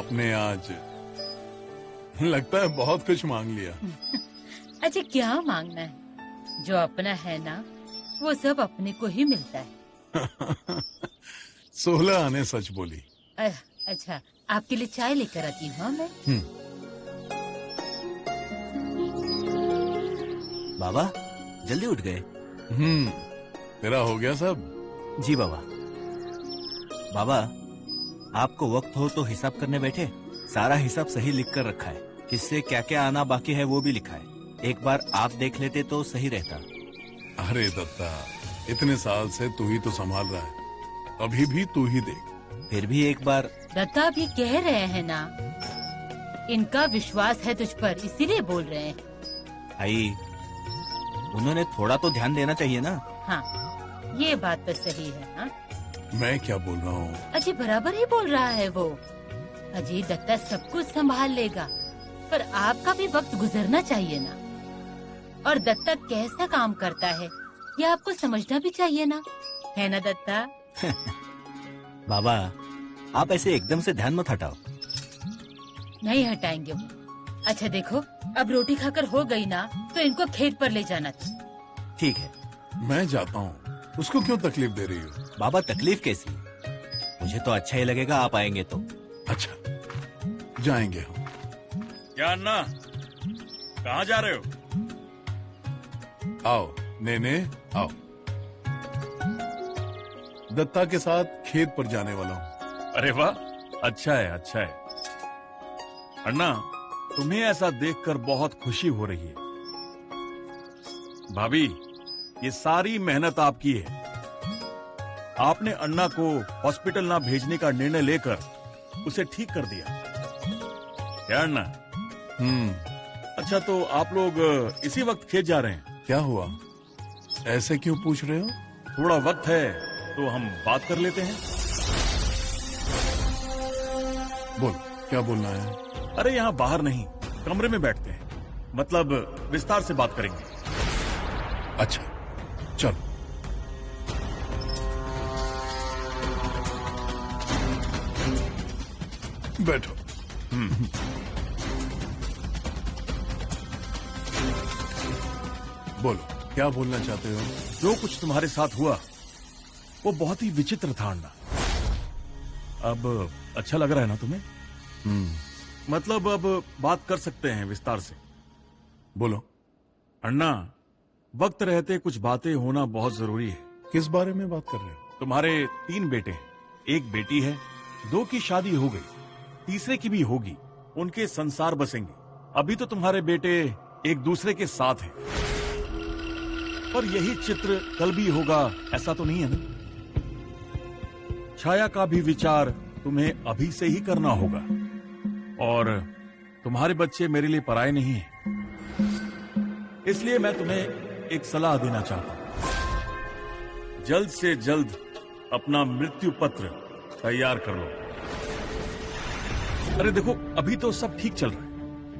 आपने आज लगता है बहुत कुछ मांग लिया। अच्छा, क्या मांगना है? जो अपना है ना, वो सब अपने को ही मिलता है। 16 आने सच बोली। अच्छा, आपके लिए चाय लेकर आती हूँ। हाँ, मैं बाबा जल्दी उठ गए। तेरा हो गया सब? जी बाबा। बाबा आपको वक्त हो तो हिसाब करने बैठे? सारा हिसाब सही लिख कर रखा है, किससे क्या क्या आना बाकी है वो भी लिखा है। एक बार आप देख लेते तो सही रहता। अरे दत्ता, इतने साल से तू ही तो संभाल रहा है, अभी भी तू ही देख। फिर भी एक बार। दत्ता भी कह रहे हैं ना, इनका विश्वास है तुझ पर, इसीलिए बोल रहे हैं। आई, उन्होंने थोड़ा तो ध्यान देना चाहिए ना। हाँ, ये बात तो सही है। हाँ, मैं क्या बोल रहा हूँ? अजी बराबर ही बोल रहा है वो। अजी दत्ता सब कुछ संभाल लेगा, पर आपका भी वक्त गुजरना चाहिए ना। और दत्ता कैसा काम करता है ये आपको समझना भी चाहिए ना, है ना दत्ता? बाबा आप ऐसे एकदम से ध्यान मत हटाओ। नहीं हटाएंगे वो। अच्छा देखो, अब रोटी खाकर हो गई ना, तो इनको खेत पर ले जाना था। ठीक है। मैं जाता हूँ, उसको क्यों तकलीफ दे रही हो? बाबा तकलीफ कैसी? मुझे तो अच्छा ही लगेगा आप आएंगे तो। अच्छा, जाएंगे हम। क्या अन्ना, कहाँ जा रहे हो? आओ नेने, आओ। दत्ता के साथ खेत पर जाने वाला हूँ। अरे वाह, अच्छा है अच्छा है। अन्ना, तुम्हें ऐसा देखकर बहुत खुशी हो रही है। भाभी, ये सारी मेहनत आपकी है। आपने अन्ना को हॉस्पिटल ना भेजने का निर्णय लेकर उसे ठीक कर दिया। क्या अन्ना? अच्छा, तो आप लोग इसी वक्त खेत जा रहे हैं? क्या हुआ, ऐसे क्यों पूछ रहे हो? थोड़ा वक्त है तो हम बात कर लेते हैं। बोल, क्या बोलना है? अरे यहाँ बाहर नहीं, कमरे में बैठते हैं, मतलब विस्तार से बात करेंगे। अच्छा, चलो। बैठो। बोलो, क्या बोलना चाहते हो? जो कुछ तुम्हारे साथ हुआ वो बहुत ही विचित्र था अन्ना। अब अच्छा लग रहा है ना तुम्हें? मतलब अब बात कर सकते हैं विस्तार से। बोलो। अन्ना, वक्त रहते कुछ बातें होना बहुत जरूरी है। किस बारे में बात कर रहे हो? तुम्हारे 3 बेटे हैं, एक बेटी है, 2 की शादी हो गई, तीसरे की भी होगी, उनके संसार बसेंगे। अभी तो तुम्हारे बेटे एक दूसरे के साथ हैं, पर यही चित्र कल भी होगा ऐसा तो नहीं है ना? छाया का भी विचार तुम्हें अभी से ही करना होगा, और तुम्हारे बच्चे मेरे लिए पराये नहीं हैं। इसलिए मैं तुम्हें एक सलाह देना चाहता हूं। जल्द से जल्द अपना मृत्यु पत्र तैयार कर लो। अरे देखो, अभी तो सब ठीक चल रहा है,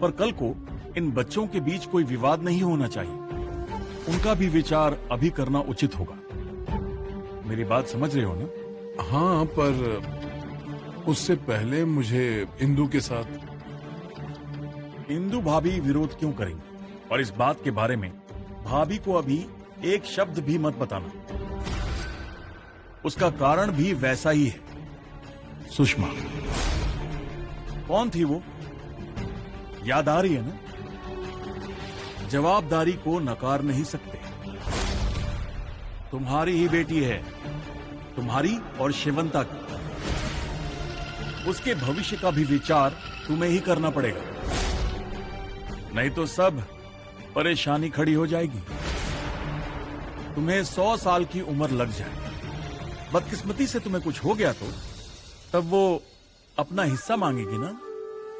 पर कल को इन बच्चों के बीच कोई विवाद नहीं होना चाहिए। उनका भी विचार अभी करना उचित होगा। मेरी बात समझ रहे हो ना? हाँ, पर उससे पहले मुझे इंदु के साथ। इंदु भाभी विरोध क्यों करेंगी? और इस बात के बारे में भाभी को अभी एक शब्द भी मत बताना। उसका कारण भी वैसा ही है। सुषमा। कौन थी वो? याद आ रही है ना? जवाबदारी को नकार नहीं सकते। तुम्हारी ही बेटी है, तुम्हारी और शिवंता की। उसके भविष्य का भी विचार तुम्हें ही करना पड़ेगा, नहीं तो सब परेशानी खड़ी हो जाएगी। तुम्हें 100 साल की उम्र लग जाए, बदकिस्मती से तुम्हें कुछ हो गया तो तब वो अपना हिस्सा मांगेगी ना।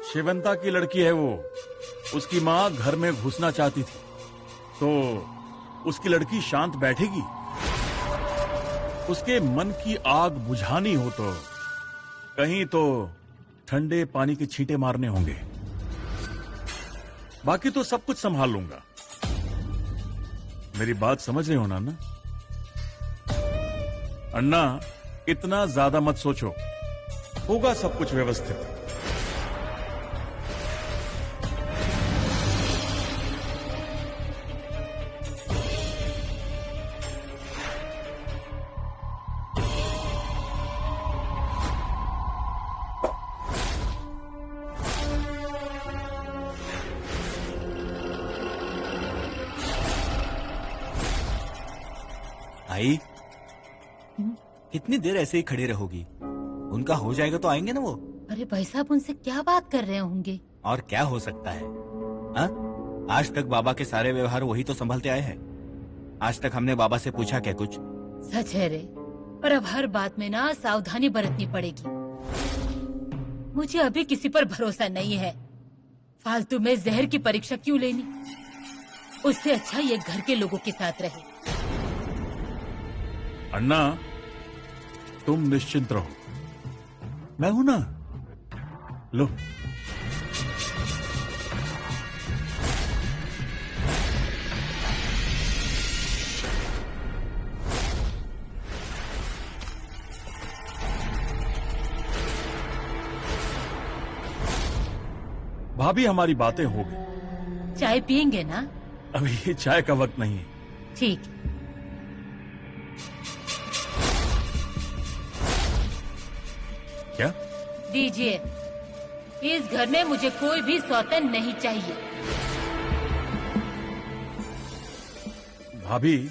शिवंता की लड़की है वो, उसकी माँ घर में घुसना चाहती थी, तो उसकी लड़की शांत बैठेगी? उसके मन की आग बुझानी हो तो कहीं तो ठंडे पानी के छींटे मारने होंगे। बाकी तो सब कुछ संभाल लूंगा। मेरी बात समझ रहे हो ना? अन्ना, इतना ज्यादा मत सोचो, होगा सब कुछ व्यवस्थित। आई, कितनी देर ऐसे ही खड़ी रहोगी? उनका हो जाएगा तो आएंगे ना वो। अरे भाई साहब, उनसे क्या बात कर रहे होंगे? और क्या हो सकता है? हा? आज तक बाबा के सारे व्यवहार वही तो संभालते आए हैं। आज तक हमने बाबा से पूछा क्या कुछ? सच है रे, पर अब हर बात में ना सावधानी बरतनी पड़ेगी। मुझे अभी किसी पर भरोसा नहीं है। फालतू में जहर की परीक्षा क्यों लेनी? उससे अच्छा ये घर के लोगों के साथ रहे। अन्ना, तुम निश्चिंत रहो, मैं हूं ना। लो, भाभी हमारी बातें हो गई। चाय पियेंगे ना? अभी चाय का वक्त नहीं है। ठीक। क्या? दीजिए। इस घर में मुझे कोई भी सौतन नहीं चाहिए। भाभी,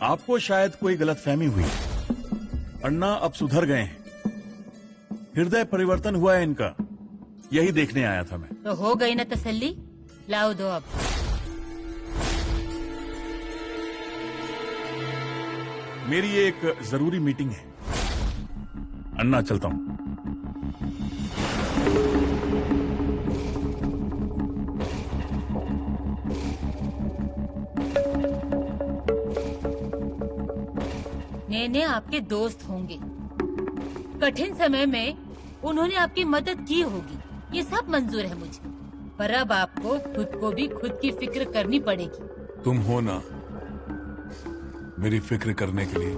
आपको शायद कोई गलतफहमी हुई। अन्ना अब सुधर गए हैं, हृदय परिवर्तन हुआ है इनका, यही देखने आया था मैं। तो हो गई ना तसल्ली? लाओ दो अब। मेरी एक जरूरी मीटिंग है, अन्ना चलता हूं। नेने आपके दोस्त होंगे। कठिन समय में उन्होंने आपकी मदद की होगी, ये सब मंजूर है मुझे। पर अब आपको खुद को भी खुद की फिक्र करनी पड़ेगी। तुम हो ना मेरी फिक्र करने के लिए।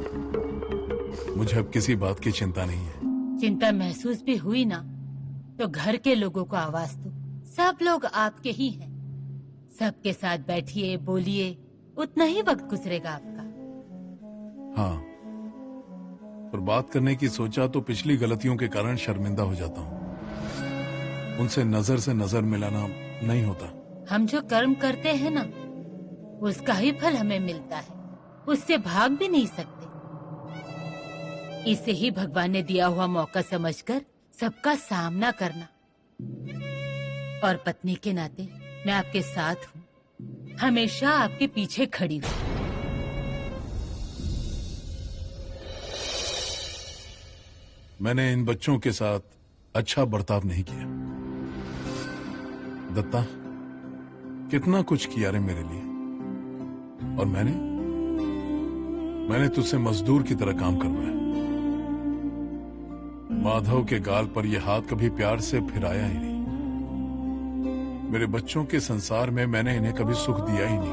मुझे अब किसी बात की चिंता नहीं है। चिंता महसूस भी हुई ना तो घर के लोगों को आवाज दो। सब लोग आपके ही हैं। सबके साथ बैठिए, बोलिए, उतना ही वक्त गुजरेगा आपका। हाँ, पर बात करने की सोचा तो पिछली गलतियों के कारण शर्मिंदा हो जाता हूँ। उनसे नजर से नजर मिलाना नहीं होता। हम जो कर्म करते हैं ना, उसका ही फल हमें मिलता है। उससे भाग भी नहीं सकते। इसे ही भगवान ने दिया हुआ मौका समझकर सबका सामना करना। और पत्नी के नाते मैं आपके साथ हूँ, हमेशा आपके पीछे खड़ी हूँ। मैंने इन बच्चों के साथ अच्छा बर्ताव नहीं किया। दत्ता, कितना कुछ किया रे मेरे लिए, और मैंने तुझसे मजदूर की तरह काम करवाया। माधव के गाल पर यह हाथ कभी प्यार से फिराया ही नहीं। मेरे बच्चों के संसार में मैंने इन्हें कभी सुख दिया ही नहीं।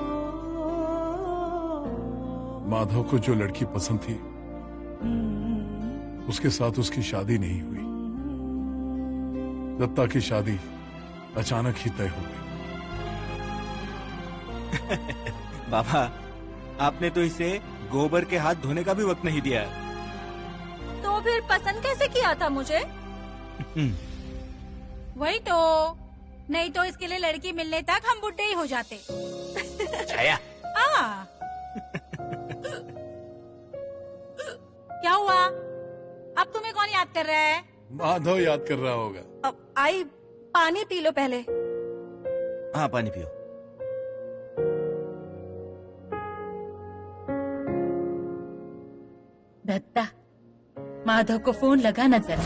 माधव को जो लड़की पसंद थी, उसके साथ उसकी शादी नहीं हुई। दत्ता की शादी अचानक ही तय हो गई। बाबा, आपने तो इसे गोबर के हाथ धोने का भी वक्त नहीं दिया। तो फिर पसंद कैसे किया था मुझे? वही तो, नहीं तो इसके लिए लड़की मिलने तक हम बुढ़े ही हो जाते। छाया। क्या हुआ? अब तुम्हें कौन याद कर रहा है? माधव याद कर रहा होगा। अब आई, पानी पी लो पहले। हाँ, पानी पियो। दत्ता, माधव को फोन लगा ना जरा।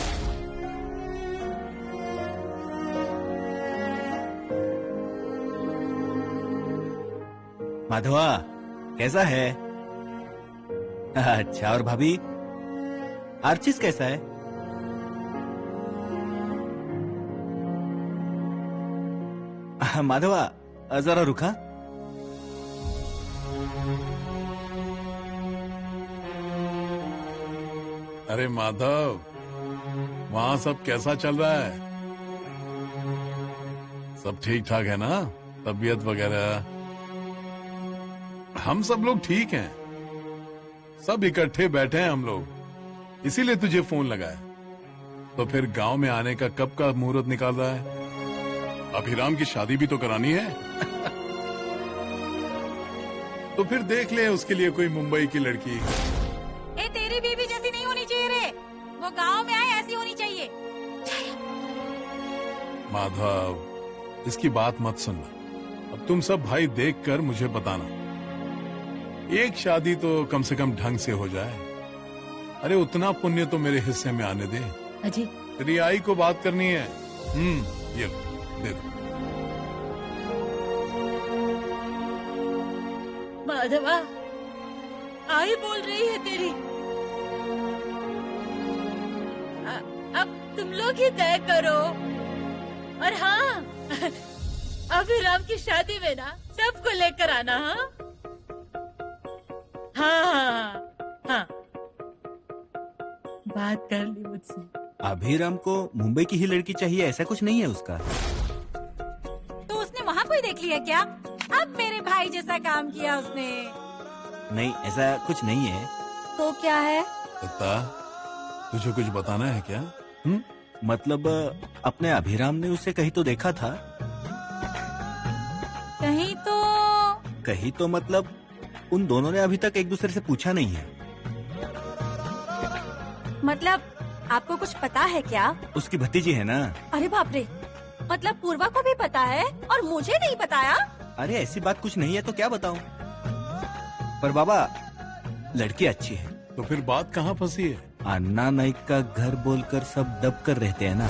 माधवा, कैसा है? अच्छा, और भाभी आर्चिस कैसा है? माधवा, जरा रुका। अरे माधव, वहां सब कैसा चल रहा है? सब ठीक ठाक है ना? तबीयत वगैरह? हम सब लोग ठीक हैं। सब इकट्ठे बैठे हैं हम लोग, इसीलिए तुझे फोन लगाया। तो फिर गांव में आने का कब का मुहूर्त निकाल रहा है? अभिराम की शादी भी तो करानी है। तो फिर देख ले उसके लिए कोई मुंबई की लड़की। ए तेरी बीवी जैसी नहीं होनी चाहिए रे, वो गांव में आए ऐसी होनी चाहिए। माधव, इसकी बात मत सुनना। अब तुम सब भाई देखकर मुझे बताना। एक शादी तो कम से कम ढंग से हो जाए। अरे उतना पुण्य तो मेरे हिस्से में आने दे। अजी तेरी आई को बात करनी है। ये लो, दे दो। माधवा, आई बोल रही है तेरी। अब तुम लोग ही तय करो। और हाँ, अभिराम की शादी में ना सबको लेकर आना। हाँ, हाँ। बात कर ली मुझसे। अभिराम को मुंबई की ही लड़की चाहिए, ऐसा कुछ नहीं है उसका। तो उसने वहाँ कोई देख लिया क्या? अब मेरे भाई जैसा काम किया उसने। नहीं, ऐसा कुछ नहीं है। तो क्या है? दत्ता, तुझे कुछ बताना है क्या? मतलब अपने अभिराम ने उसे कहीं तो देखा था। कहीं तो मतलब उन दोनों ने अभी तक एक दूसरे से पूछा नहीं है। मतलब आपको कुछ पता है क्या? उसकी भतीजी है ना। अरे बाप रे, मतलब पूर्वा को भी पता है और मुझे नहीं बताया? अरे ऐसी बात कुछ नहीं है तो क्या बताऊं। पर बाबा, लड़की अच्छी है। तो फिर बात कहाँ फंसी है? अन्ना नाइक का घर बोलकर सब दब कर रहते हैं ना।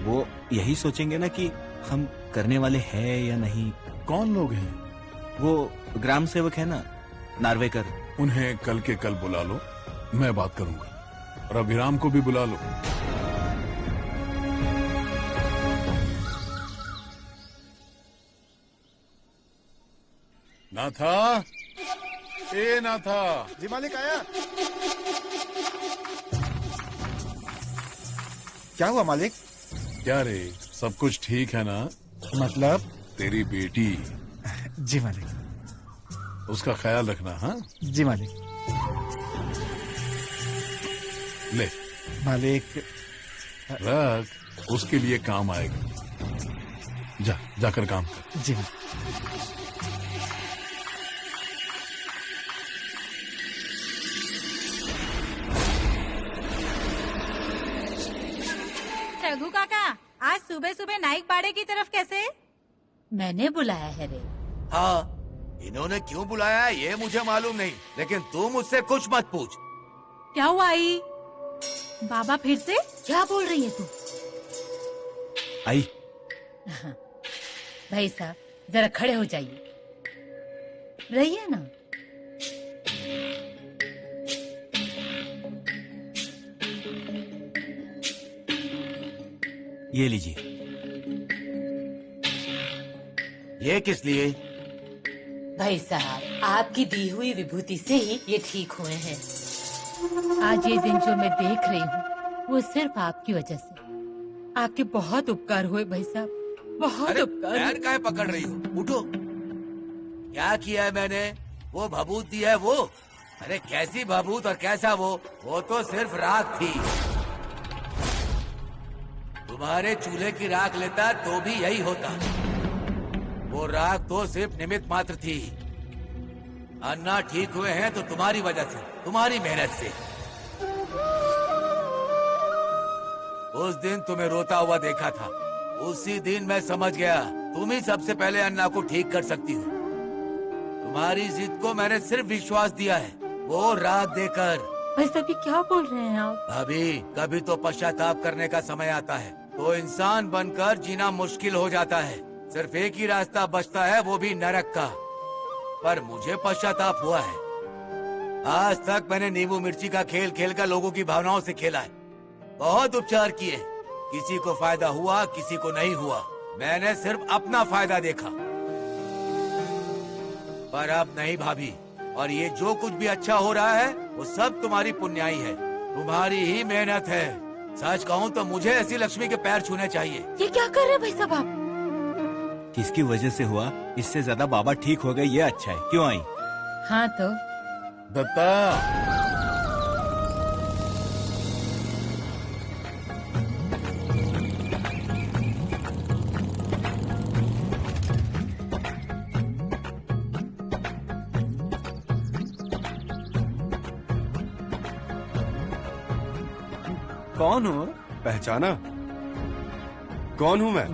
वो यही सोचेंगे ना कि हम करने वाले हैं या नहीं। कौन लोग हैं? वो ग्राम सेवक है ना, नार्वेकर। उन्हें कल के कल बुला लो, मैं बात करूंगा। और अभिराम को भी बुला लो। नाथा, ए नाथा। जी मालिक, आया। क्या हुआ मालिक? क्या रे, सब कुछ ठीक है ना? मतलब? तेरी बेटी, जी मालिक। उसका ख्याल रखना। हाँ जी मालिक। ले मालिक, रख, उसके लिए काम आएगा। जाकर काम कर। जी मालिक। रघु काका, आज सुबह सुबह नाइक बाड़े की तरफ कैसे? मैंने बुलाया है रे। हाँ, इन्होंने क्यों बुलाया है ये मुझे मालूम नहीं, लेकिन तू मुझसे कुछ मत पूछ। क्या हुआ आई? बाबा फिर से? क्या बोल रही है तू? आई, भाई साहब, जरा खड़े हो जाइए। रहिए ना। ये लीजिए। ये किस लिए? भाई साहब, आपकी दी हुई विभूति से ही ये ठीक हुए हैं। आज ये दिन जो मैं देख रही हूँ, वो सिर्फ आपकी वजह से। आपके बहुत उपकार हुए भाई साहब, बहुत अरे उपकार। पैर काहे पकड़ रही हो? उठो। क्या किया है मैंने? वो भभूत दी है वो? अरे कैसी भभूत और कैसा वो तो सिर्फ राख थी। तुम्हारे चूल्हे की राख लेता तो भी यही होता। वो राख तो सिर्फ निमित्त मात्र थी। अन्ना ठीक हुए हैं तो तुम्हारी वजह से, तुम्हारी मेहनत से। उस दिन तुम्हें रोता हुआ देखा था, उसी दिन मैं समझ गया तुम ही सबसे पहले अन्ना को ठीक कर सकती हो। तुम्हारी जिद को मैंने सिर्फ विश्वास दिया है, वो राख देकर। भाई साहब, ये क्या बोल रहे हैं आप? भाभी, कभी तो पश्चाताप करने का समय आता है, तो इंसान बनकर जीना मुश्किल हो जाता है। सिर्फ एक ही रास्ता बचता है, वो भी नरक का। पर मुझे पश्चाताप हुआ है। आज तक मैंने नींबू मिर्ची का खेल खेलकर लोगों की भावनाओं से खेला है। बहुत उपचार किए, किसी को फायदा हुआ, किसी को नहीं हुआ। मैंने सिर्फ अपना फायदा देखा। पर अब नहीं भाभी, और ये जो कुछ भी अच्छा हो रहा है वो सब तुम्हारी पुण्याई है, तुम्हारी ही मेहनत है। सच कहूँ तो मुझे ऐसी लक्ष्मी के पैर छूने चाहिए। ये क्या कर रहे हैं भाई साहब आप? किसकी वजह से हुआ, इससे ज्यादा बाबा ठीक हो गए, ये अच्छा है। क्यों आई? हाँ तो दत्ता, कौन हो? पहचाना? कौन हूँ मैं?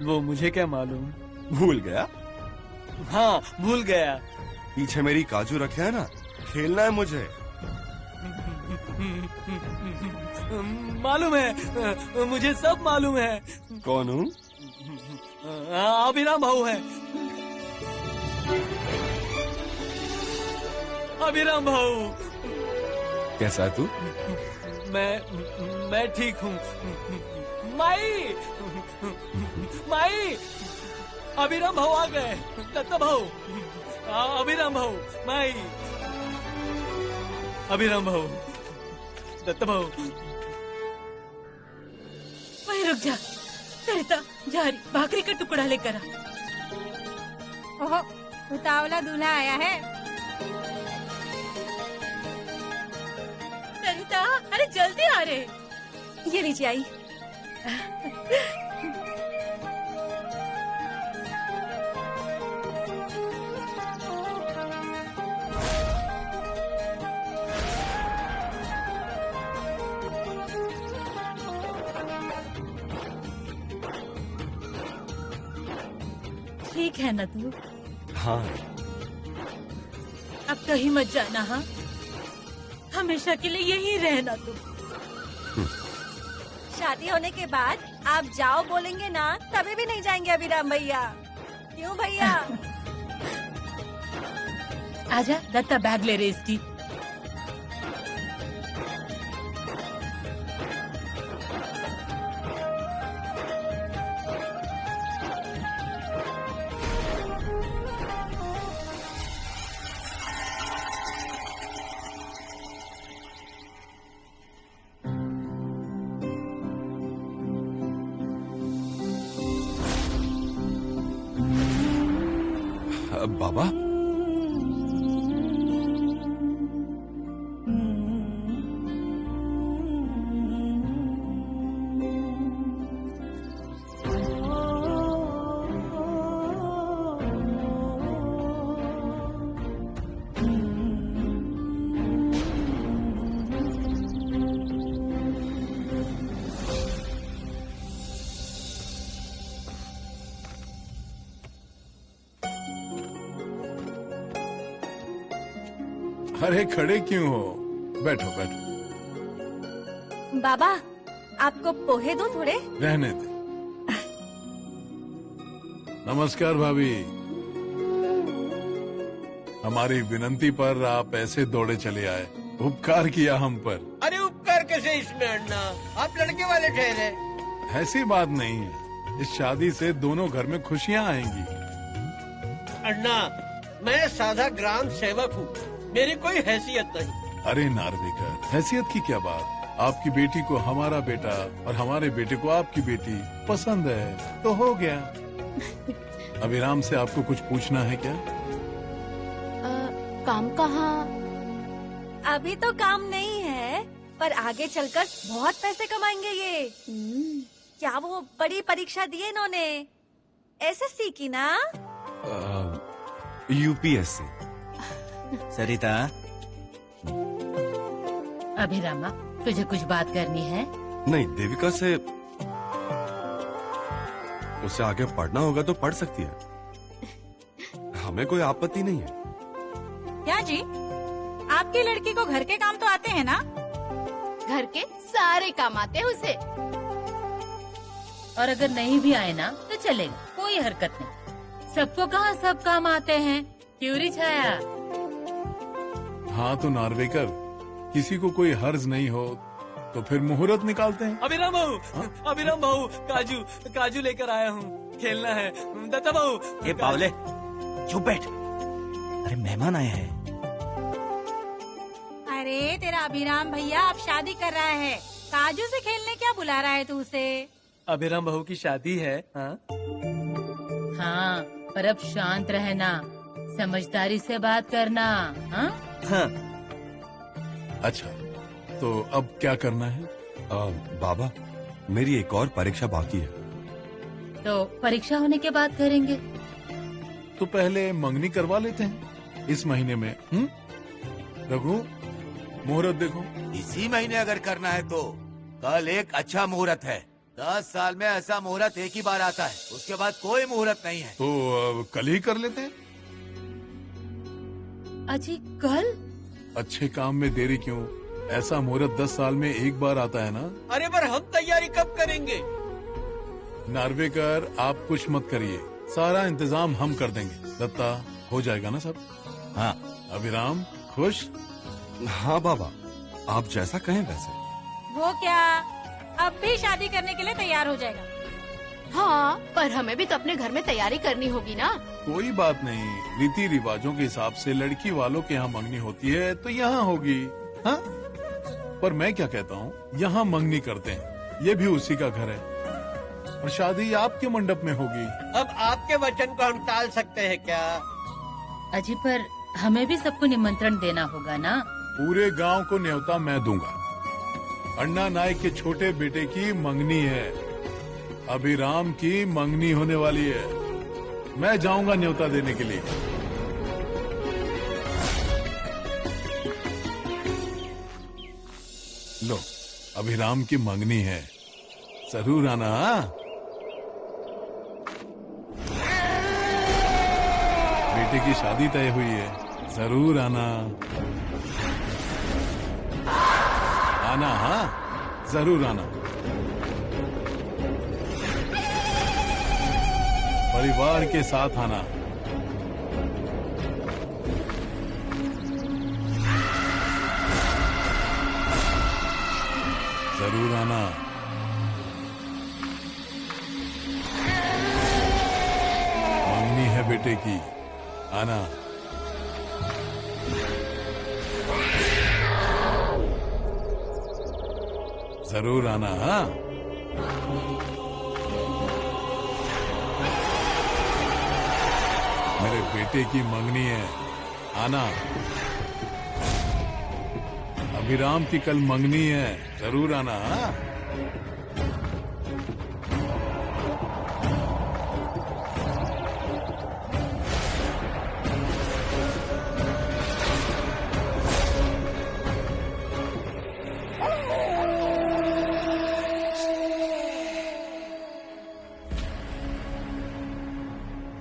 वो मुझे क्या मालूम? भूल गया? हाँ, भूल गया। पीछे मेरी काजू रखे है ना, खेलना है मुझे। मालूम है, मुझे सब मालूम है। कौन हूँ? अभिराम भाऊ है। अभिराम भाऊ। कैसा है तू? मैं ठीक हूँ। माई, माई, अभिराम भाऊ आ गए। दत्ता भाऊ, अभिराम भाऊ, माई, अभिराम भाऊ, दत्ता भाऊ। वहीं रुक जा सरिता, जा रही भाकरी का टुकड़ा लेकर आ। ओहो, उतावला दूल्हा आया है। सरिता, अरे जल्दी आ रहे। ये लीजिए आई। ठीक है ना तू? हाँ। अब कहीं मत जाना। हाँ, हमेशा के लिए यहीं रहना तू। शादी होने के बाद आप जाओ बोलेंगे ना, तभी भी नहीं जाएंगे अभिराम भैया। क्यों भैया? आजा, दत्ता बैग ले रहे इसकी। बाबा, अरे खड़े क्यों हो? बैठो बैठो। बाबा, आपको पोहे दूं थोड़े? रहने दे। नमस्कार भाभी। हमारी विनंती पर आप ऐसे दौड़े चले आए, उपकार किया हम पर। अरे उपकार कैसे इसमें अण्णा, आप लड़के वाले ठहरे। ऐसी बात नहीं है, इस शादी से दोनों घर में खुशियाँ आएंगी। अण्णा, मैं सादा ग्राम सेवक हूँ, मेरी कोई हैसियत नहीं। अरे नार्वेकर, हैसियत की क्या बात? आपकी बेटी को हमारा बेटा और हमारे बेटे को आपकी बेटी पसंद है तो हो गया। अभिराम से आपको कुछ पूछना है क्या? काम कहाँ? अभी तो काम नहीं है, पर आगे चलकर बहुत पैसे कमाएंगे ये। क्या वो बड़ी परीक्षा दी है इन्होंने? एसएससी की ना? यूपीएससी। सरिता, अभिरामा, तुझे कुछ बात करनी है? नहीं, देविका से उसे आगे पढ़ना होगा तो पढ़ सकती है, हमें कोई आपत्ति नहीं है। क्या जी, आपकी लड़की को घर के काम तो आते हैं ना? घर के सारे काम आते हैं उसे। और अगर नहीं भी आए ना तो चलेगा, कोई हरकत नहीं। सबको कहाँ सब काम आते हैं, क्यों री छाया? हाँ तो नार्वेकर, किसी को कोई हर्ज नहीं हो तो फिर मुहूर्त निकालते हैं। अभिराम भाऊ, अभिराम भाऊ, काजू लेकर आया हूँ, खेलना है। दत्ता भाऊ। ये बावले, चुप बैठ। अरे मेहमान आए हैं। अरे तेरा अभिराम भैया अब शादी कर रहा है, काजू से खेलने क्या बुला रहा है तू उसे? अभिराम भाऊ की शादी है। हाँ हाँ, पर अब शांत रहना, समझदारी से बात करना। हाँ हाँ। अच्छा, तो अब क्या करना है? बाबा, मेरी एक और परीक्षा बाकी है। तो परीक्षा होने के बाद करेंगे। तो पहले मंगनी करवा लेते हैं इस महीने में। रघु, मुहूर्त देखो। इसी महीने अगर करना है तो कल एक अच्छा मुहूर्त है। 10 साल में ऐसा मुहूर्त एक ही बार आता है, उसके बाद कोई मुहूर्त नहीं है। तो कल ही कर लेते हैं। अजी कल? अच्छे काम में देरी क्यों? ऐसा मुहूर्त 10 साल में एक बार आता है ना। अरे पर हम तैयारी कब करेंगे? नार्वेकर, आप कुछ मत करिए, सारा इंतजाम हम कर देंगे। दत्ता, हो जाएगा ना सब? हाँ। अभिराम खुश? हाँ बाबा, आप जैसा कहें वैसे। वो क्या, अब भी शादी करने के लिए तैयार हो जाएगा? हाँ, पर हमें भी तो अपने घर में तैयारी करनी होगी ना। कोई बात नहीं, रीति रिवाजों के हिसाब से लड़की वालों के यहाँ मंगनी होती है तो यहाँ होगी। हाँ, पर मैं क्या कहता हूँ, यहाँ मंगनी करते हैं, ये भी उसी का घर है, और शादी आपके मंडप में होगी। अब आपके वचन को हम टाल सकते हैं क्या? अजी पर हमें भी सबको निमंत्रण देना होगा ना। पूरे गांव को न्योता मैं दूंगा। अन्ना नायक के छोटे बेटे की मंगनी है, अभिराम की मंगनी होने वाली है। मैं जाऊंगा न्योता देने के लिए। लो, अभिराम की मंगनी है, जरूर आना। बेटे की शादी तय हुई है, जरूर आना। आना, हाँ जरूर आना। परिवार के साथ आना। जरूर आना। मंगनी है बेटे की, आना। जरूर आना। हाँ, मेरे बेटे की मंगनी है, आना। अभिराम की कल मंगनी है, जरूर आना। हाँ?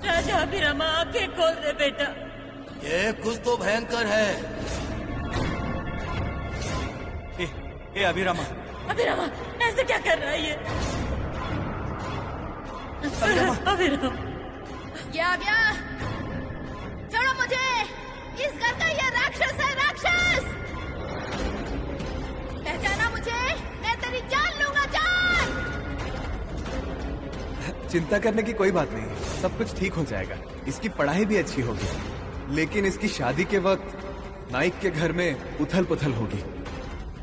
राजा अभिराम, आंखें खोल दे बेटा। ये कुछ तो भयंकर है। ए अभिरामा, अभिराम ऐसे क्या कर रहा है ये? अभिराम, क्या आ गया? छोड़ो मुझे, इस घर का ये राक्षस है, राक्षस। पहचाना मुझे? मैं तेरी जान लूंगा, जान। चिंता करने की कोई बात नहीं है, सब कुछ ठीक हो जाएगा। इसकी पढ़ाई भी अच्छी होगी, लेकिन इसकी शादी के वक्त नाइक के घर में उथल पुथल होगी,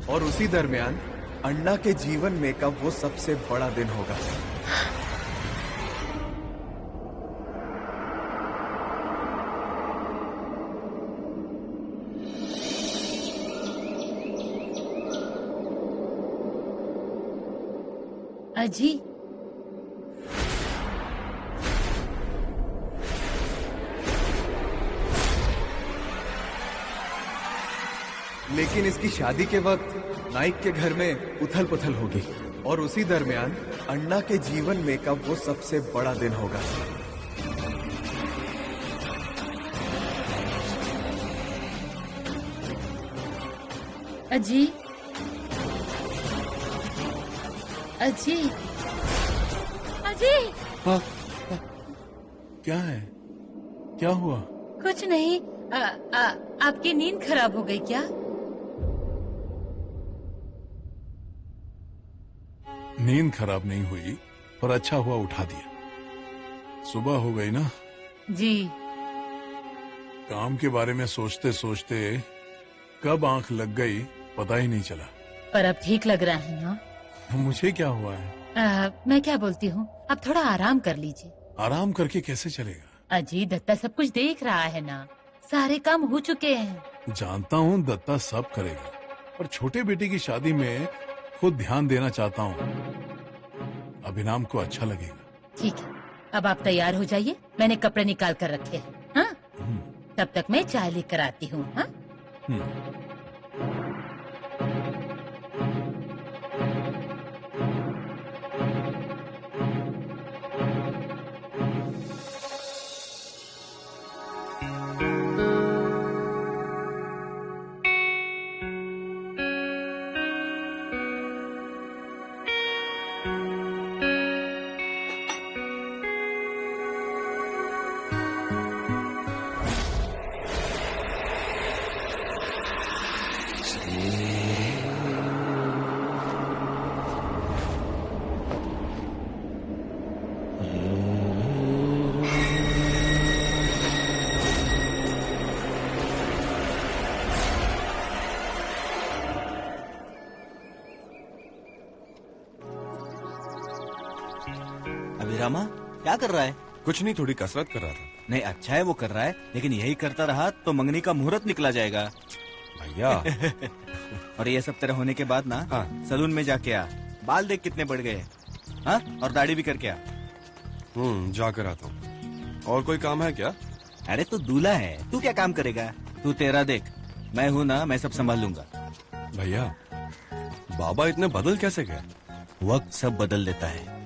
और उसी दरमियान अन्ना के जीवन में का वो सबसे बड़ा दिन होगा। अजी, लेकिन इसकी शादी के वक्त नाइक के घर में उथल पुथल होगी, और उसी दरमियान अन्ना के जीवन में का वो सबसे बड़ा दिन होगा। अजी, अजी, अजी, क्या है? क्या हुआ? कुछ नहीं। आपकी नींद खराब हो गई क्या? नींद खराब नहीं हुई, पर अच्छा हुआ उठा दिया। सुबह हो गई ना। जी। काम के बारे में सोचते सोचते कब आंख लग गई पता ही नहीं चला। पर अब ठीक लग रहा है ना? मुझे क्या हुआ है? मैं क्या बोलती हूँ, अब थोड़ा आराम कर लीजिए। आराम करके कैसे चलेगा? अजी, दत्ता सब कुछ देख रहा है ना, सारे काम हो चुके हैं। जानता हूँ दत्ता सब करेगा, पर छोटे बेटे की शादी में खुद ध्यान देना चाहता हूँ, अभिराम को अच्छा लगेगा। ठीक है, अब आप तैयार हो जाइए, मैंने कपड़े निकाल कर रखे हैं। हाँ? तब तक मैं चाय लेकर आती हूँ। हाँ? अभिरामा क्या कर रहा है? कुछ नहीं, थोड़ी कसरत कर रहा था। नहीं अच्छा है वो कर रहा है, लेकिन यही करता रहा तो मंगनी का मुहूर्त निकला जाएगा। भैया और ये सब तेरा होने के बाद ना हाँ। सलून में जाके आ, बाल देख कितने बढ़ गए। हाँ, और दाढ़ी भी करके आ। जाकर आता हूँ। और कोई काम है क्या? अरे तू दूल्हा है, तू क्या काम करेगा? तू तेरा देख, मैं हूँ ना, मैं सब संभाल लूंगा। भैया बाबा इतने बदल कैसे गए? वक्त सब बदल देता है,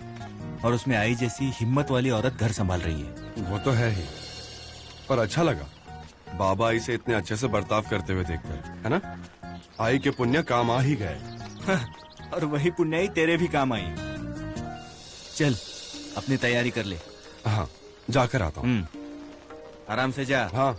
और उसमें आई जैसी हिम्मत वाली औरत घर संभाल रही है। वो तो है ही, पर अच्छा लगा बाबा आई से इतने अच्छे से बर्ताव करते हुए देखकर, है ना? आई के पुण्य काम आ ही गए। और वही पुण्य ही तेरे भी काम आई। चल अपनी तैयारी कर ले। हाँ, जाकर आता हूँ। आराम से जा। हाँ।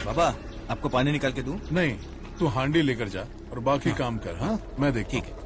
बाबा आपको पानी निकाल के दूं? नहीं, तू हांडी लेकर जा और बाकी काम कर। हाँ, मैं देख। ठीक है।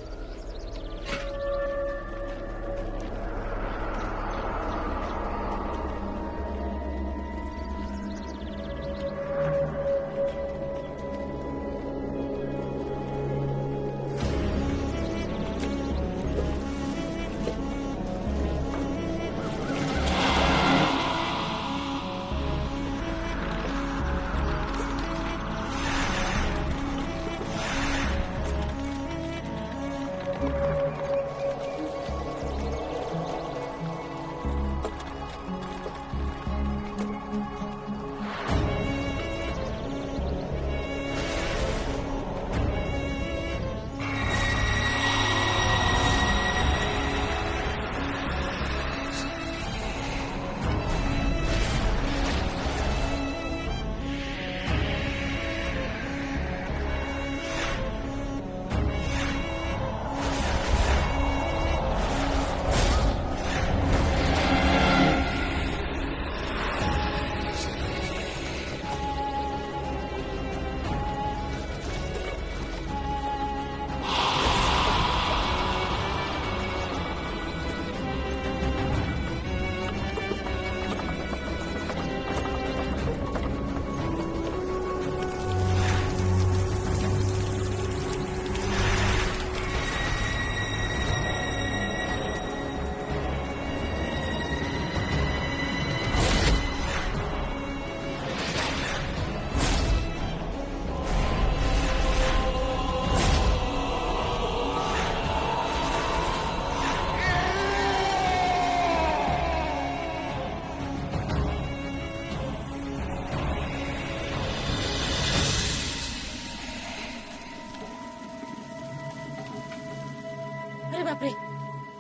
अरे बाप रे,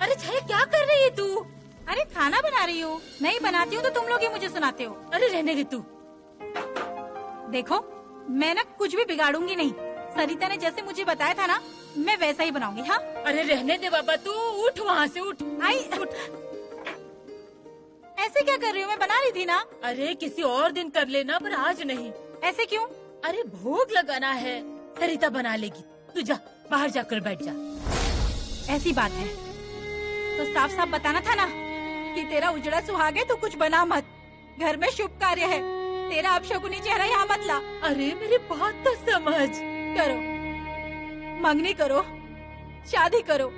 अरे छाया क्या कर रही है तू? अरे खाना बना रही हूँ। नहीं बनाती हूँ तो तुम लोग ही मुझे सुनाते हो। अरे रहने दे तू। देखो मैं ना कुछ भी बिगाड़ूंगी नहीं। सरिता ने जैसे मुझे बताया था ना, मैं वैसा ही बनाऊंगी। हाँ अरे रहने दे बाबा, तू उठ वहाँ से, उठ। आई उठ। ऐसे क्या कर रही हूँ? मैं बना रही थी ना। अरे किसी और दिन कर लेना, पर आज नहीं। ऐसे क्यों? अरे भोग लगाना है, सरिता बना लेगी। तू जा बाहर जाकर बैठ जा। ऐसी बात है तो साफ साफ बताना था ना कि तेरा उजड़ा सुहाग है, तू कुछ बना मत। घर में शुभ कार्य है, तेरा अपशकुनी चेहरा यहाँ मत ला। अरे मेरी बात तो समझ। करो, मंगनी करो, शादी करो।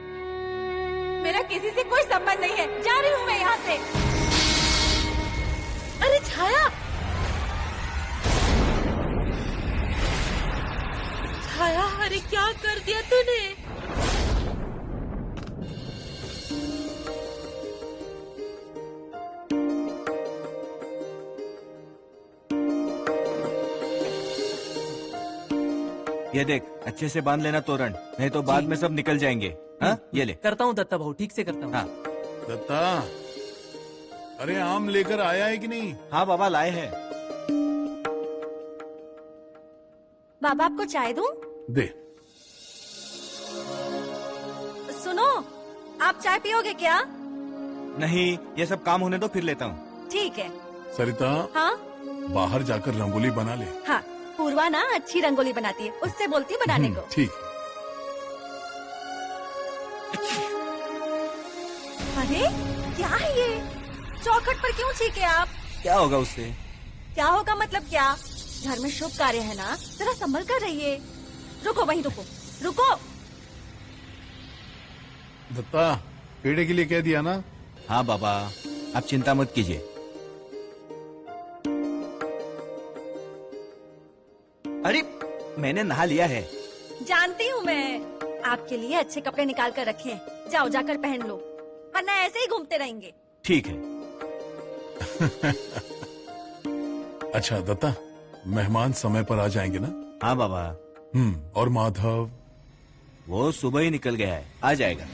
मेरा किसी से कोई संबंध नहीं है। जा रही हूँ मैं यहाँ से। अरे छाया, छाया, अरे क्या कर दिया तूने? ये देख, अच्छे से बांध लेना तोरण, नहीं तो बाद में सब निकल जाएंगे। हाँ ये ले। करता हूँ दत्ता भाऊ, ठीक से करता हूँ। हाँ दत्ता, अरे आम लेकर आया है कि नहीं? हाँ बाबा लाए हैं। बाबा आपको चाय दूं? दे। सुनो, आप चाय पियोगे क्या? नहीं, ये सब काम होने दो फिर लेता हूँ। ठीक है। सरिता, हाँ बाहर जाकर रंगोली बना ले। हाँ, पूर्वा ना अच्छी रंगोली बनाती है, उससे बोलती बनाने को। ठीक। अरे क्या है ये? चौखट पर क्यों छीके आप? क्या होगा उससे? क्या होगा मतलब क्या? घर में शुभ कार्य है ना, जरा संभल कर रहिए। रुको, वहीं रुको, रुको। दत्ता, पेड़े के लिए कह दिया ना? हाँ बाबा, आप चिंता मत कीजिए। अरे मैंने नहा लिया है। जानती हूँ मैं, आपके लिए अच्छे कपड़े निकाल कर रखे हैं। जाओ, जाकर पहन लो, वरना ऐसे ही घूमते रहेंगे। ठीक है। अच्छा दत्ता, मेहमान समय पर आ जाएंगे ना? हाँ बाबा। और माधव? वो सुबह ही निकल गया है, आ जाएगा।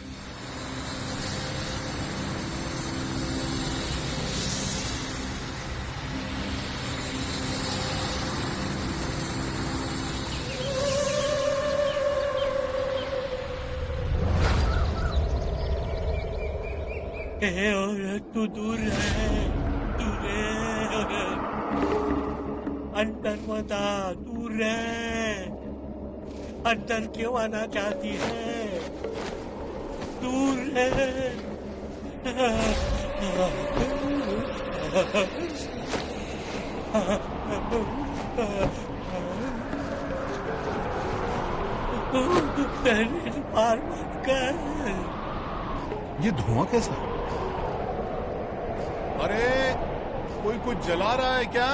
तू दूर रहे, दूर रहे, अंदर मत आ, दूर रहे। अंदर क्यों आना चाहती है? दूर रहे। पार मत कर। ये धुआं कैसा? अरे कोई कुछ जला रहा है क्या?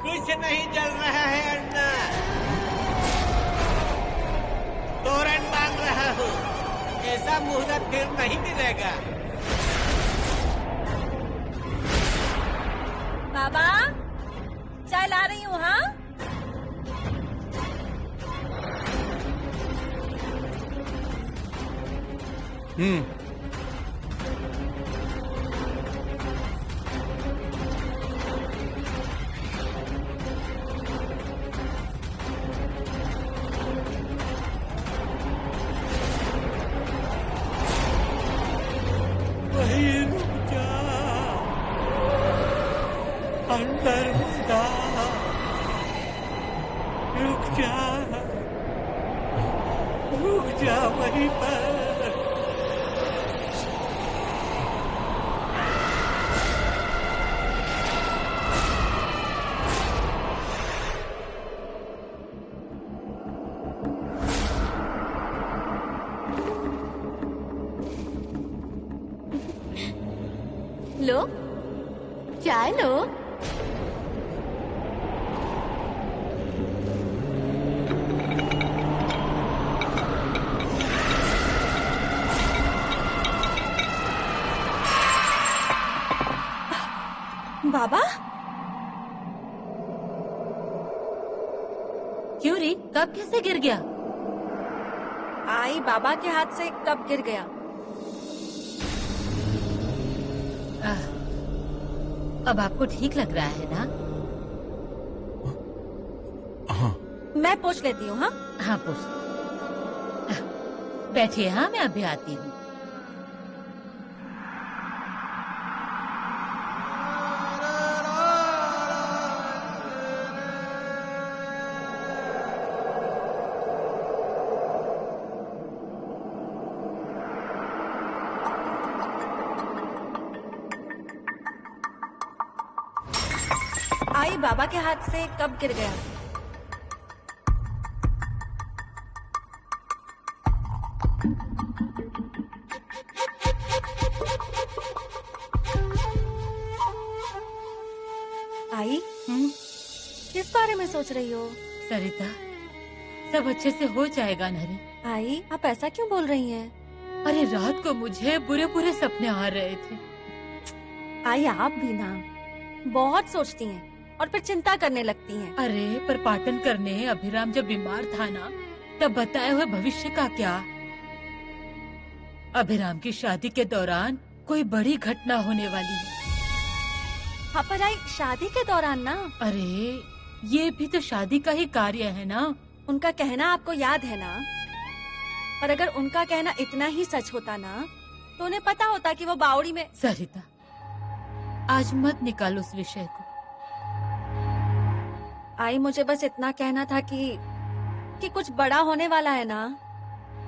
कुछ नहीं जल रहा है अन्ना, तोरण बांध रहा हूँ। ऐसा मुहूर्त फिर नहीं मिलेगा। बाबा, चाय ला रही हूँ। हाँ, वहीं रुक जा, अंदर मत आ, रुक जा, रुक जा वहीं पर। लो, चाय लो। बाबा, क्यों रे, कब कैसे गिर गया? आई बाबा के हाथ से कब गिर गया? अब आपको ठीक लग रहा है ना? हाँ। मैं पूछ लेती हूँ। हाँ हाँ, पूछ। बैठिए, हाँ मैं अभी आती हूँ। आई बाबा के हाथ से कब गिर गया? आई, किस बारे में सोच रही हो? सरिता, सब अच्छे से हो जाएगा ना रे? आई, आप ऐसा क्यों बोल रही हैं? अरे रात को मुझे बुरे बुरे सपने आ रहे थे। आई, आप भी ना बहुत सोचती हैं और फिर चिंता करने लगती हैं। अरे पर पाटन करने अभिराम जब बीमार था ना, तब बताए हुए भविष्य का क्या? अभिराम की शादी के दौरान कोई बड़ी घटना होने वाली है। हाँ, पर आई शादी के दौरान ना? अरे ये भी तो शादी का ही कार्य है ना। उनका कहना आपको याद है ना? पर अगर उनका कहना इतना ही सच होता ना, तो उन्हें पता होता कि वो बावड़ी में। सरिता, आज मत निकाल उस विषय को। आई, मुझे बस इतना कहना था कि कुछ बड़ा होने वाला है ना,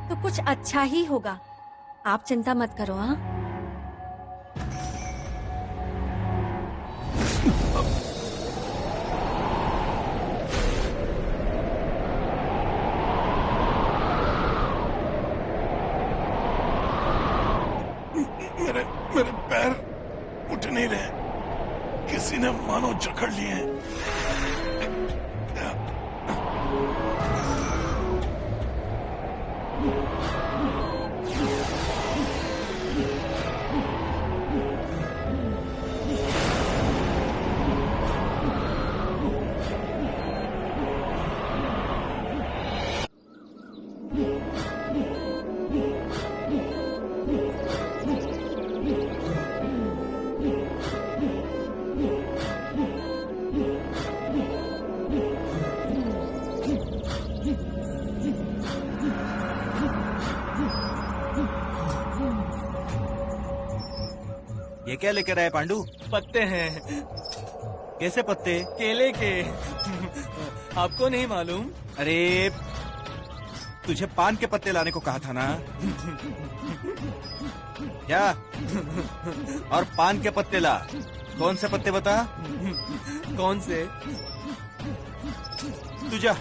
तो कुछ अच्छा ही होगा। आप चिंता मत करो। हाँ, मेरे मेरे पैर उठ नहीं रहे, किसी ने मानो जकड़ लिए हैं। ये क्या लेकर आए पांडु? पत्ते हैं। कैसे पत्ते? केले के। आपको नहीं मालूम? अरे तुझे पान के पत्ते लाने को कहा था ना। क्या? और पान के पत्ते ला। कौन से पत्ते बता? कौन से? तू जा,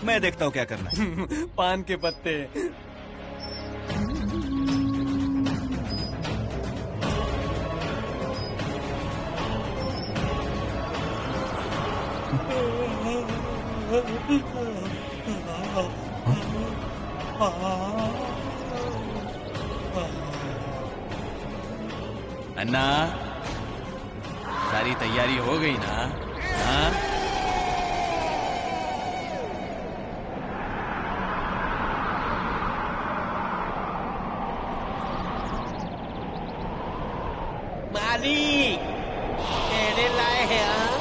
मैं देखता हूँ क्या करना है। पान के पत्ते। अन्ना, सारी तैयारी हो गई ना? हाँ? मालिक, केले लाए हैं। हाँ?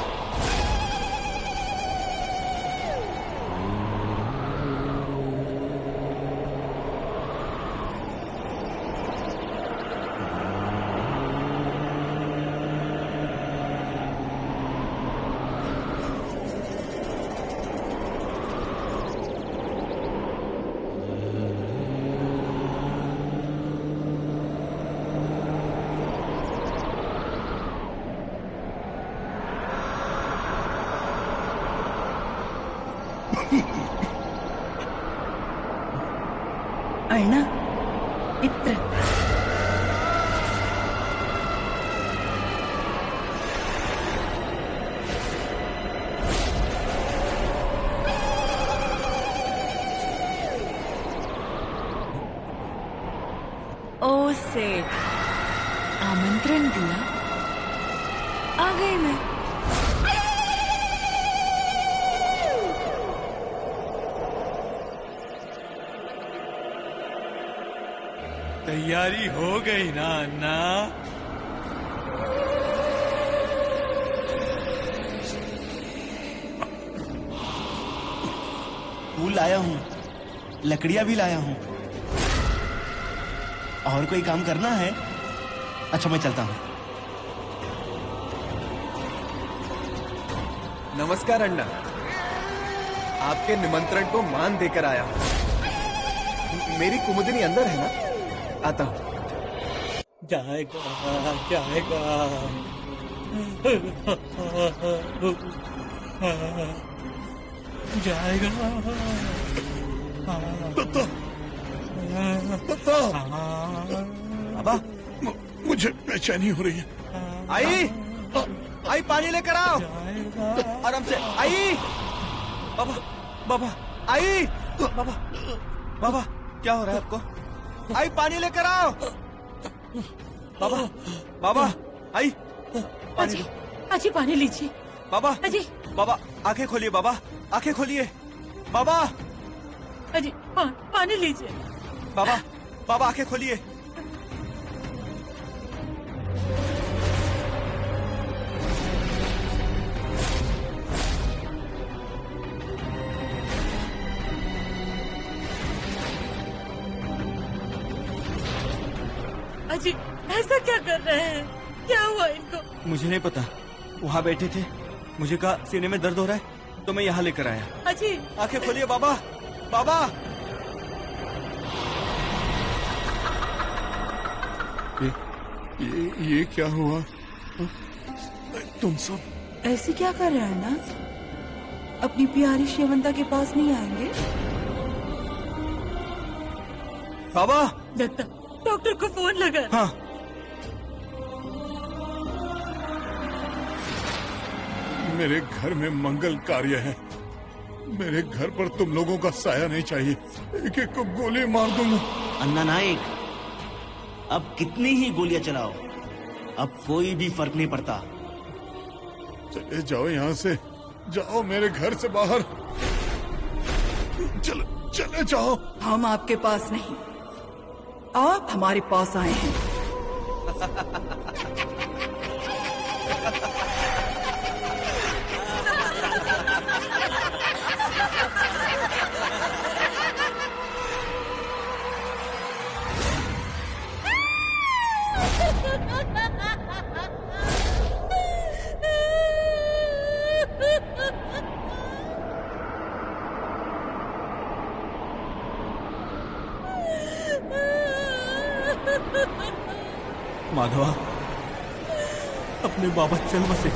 अण्णा, इत्र। ओ सेठ, आमंत्रण दिया, आ गई मैं। तैयारी हो गई ना अन्ना? फूल लाया हूँ, लकड़ियाँ भी लाया हूँ। और कोई काम करना है? अच्छा, मैं चलता हूँ। नमस्कार अण्णा, आपके निमंत्रण को मान देकर आया हूँ। मेरी कुमुदिनी अंदर है ना? आता हूँ। जाएगा, जाएगा। जाएगा। बाबा, मुझे बेचैनी हो रही है। आई, आई पानी लेकर आओ। आराम से। आई, बाबा, बाबा, आई, बाबा, बाबा, क्या हो रहा है आपको? आई पानी लेकर आओ। बाबा, बाबा, आई पानी। अजी पानी लीजिए। बाबा, अजी, बाबा आंखें खोलिए। बाबा आंखें खोलिए। बाबा, अजी पानी लीजिए। बाबा, बाबा आंखें खोलिए। अजी ऐसा क्या कर रहे हैं? क्या हुआ इनको? मुझे नहीं पता, वहाँ बैठे थे, मुझे कहा सीने में दर्द हो रहा है तो मैं यहाँ लेकर आया। अजी आंखें खोलिए बाबा। बाबा, ये क्या हुआ? तुम सब ऐसे क्या कर रहे हैं ना? अपनी प्यारी शेवंता के पास नहीं आएंगे? बाबा, दत्ता, डॉक्टर को फोन लगा। हाँ, मेरे घर में मंगल कार्य है। मेरे घर पर तुम लोगों का साया नहीं चाहिए। एक एक को गोली मार दूंगा। अन्ना नायक, अब कितनी ही गोलियां चलाओ, अब कोई भी फर्क नहीं पड़ता। चले जाओ यहाँ से, जाओ मेरे घर से बाहर। चले जाओ। हम आपके पास नहीं, आप हमारे पास आए हैं। माधवा, अपने बाबा चल बसे।